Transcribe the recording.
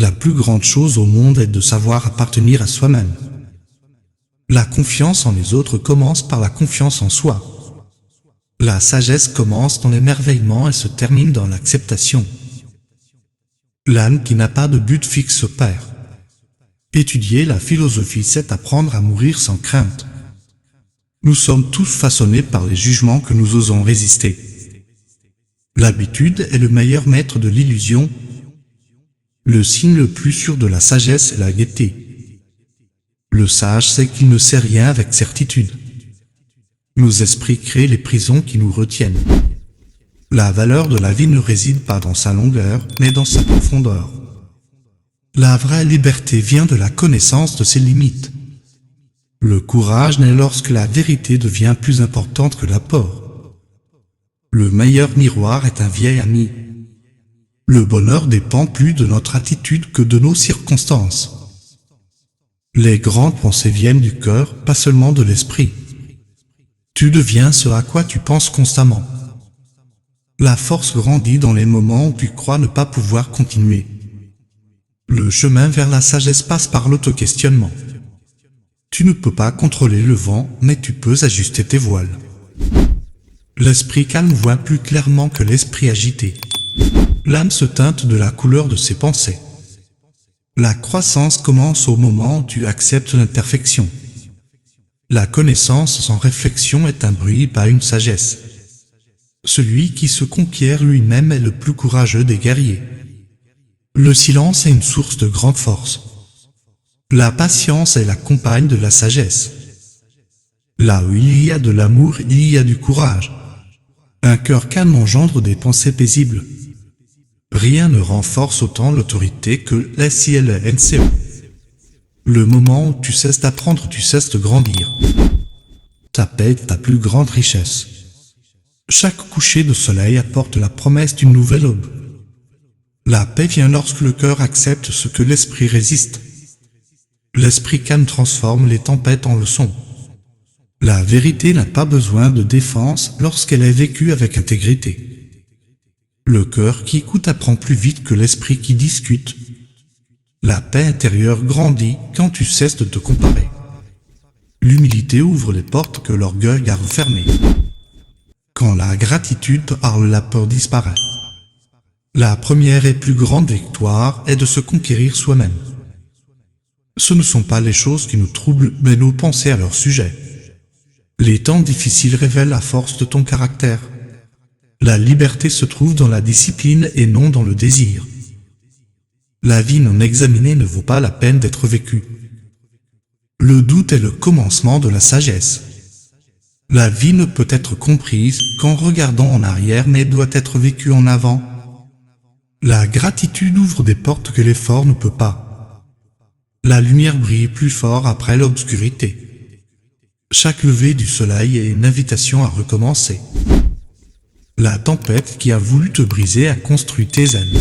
La plus grande chose au monde est de savoir appartenir à soi-même. La confiance en les autres commence par la confiance en soi. La sagesse commence dans l'émerveillement et se termine dans l'acceptation. L'âme qui n'a pas de but fixe se perd. Étudier la philosophie, c'est apprendre à mourir sans crainte. Nous sommes tous façonnés par les jugements que nous osons résister. L'habitude est le meilleur maître de l'illusion. Le signe le plus sûr de la sagesse est la gaieté. Le sage sait qu'il ne sait rien avec certitude. Nos esprits créent les prisons qui nous retiennent. La valeur de la vie ne réside pas dans sa longueur, mais dans sa profondeur. La vraie liberté vient de la connaissance de ses limites. Le courage naît lorsque la vérité devient plus importante que la peur. Le meilleur miroir est un vieil ami. Le bonheur dépend plus de notre attitude que de nos circonstances. Les grandes pensées viennent du cœur, pas seulement de l'esprit. Tu deviens ce à quoi tu penses constamment. La force grandit dans les moments où tu crois ne pas pouvoir continuer. Le chemin vers la sagesse passe par l'auto-questionnement. Tu ne peux pas contrôler le vent, mais tu peux ajuster tes voiles. L'esprit calme voit plus clairement que l'esprit agité. L'âme se teinte de la couleur de ses pensées. La croissance commence au moment où tu acceptes l'imperfection. La connaissance sans réflexion est un bruit, pas une sagesse. Celui qui se conquiert lui-même est le plus courageux des guerriers. Le silence est une source de grande force. La patience est la compagne de la sagesse. Là où il y a de l'amour, il y a du courage. Un cœur calme engendre des pensées paisibles. Rien ne renforce autant l'autorité que la SILNCO. Le moment où tu cesses d'apprendre, tu cesses de grandir. Ta paix est ta plus grande richesse. Chaque coucher de soleil apporte la promesse d'une nouvelle aube. La paix vient lorsque le cœur accepte ce que l'esprit résiste. L'esprit calme transforme les tempêtes en leçons. La vérité n'a pas besoin de défense lorsqu'elle est vécue avec intégrité. Le cœur qui écoute apprend plus vite que l'esprit qui discute. La paix intérieure grandit quand tu cesses de te comparer. L'humilité ouvre les portes que l'orgueil garde fermées. Quand la gratitude parle, la peur disparaît. La première et plus grande victoire est de se conquérir soi-même. Ce ne sont pas les choses qui nous troublent, mais nos pensées à leur sujet. Les temps difficiles révèlent la force de ton caractère. La liberté se trouve dans la discipline et non dans le désir. La vie non examinée ne vaut pas la peine d'être vécue. Le doute est le commencement de la sagesse. La vie ne peut être comprise qu'en regardant en arrière, mais doit être vécue en avant. La gratitude ouvre des portes que l'effort ne peut pas. La lumière brille plus fort après l'obscurité. Chaque lever du soleil est une invitation à recommencer. La tempête qui a voulu te briser a construit tes ailes.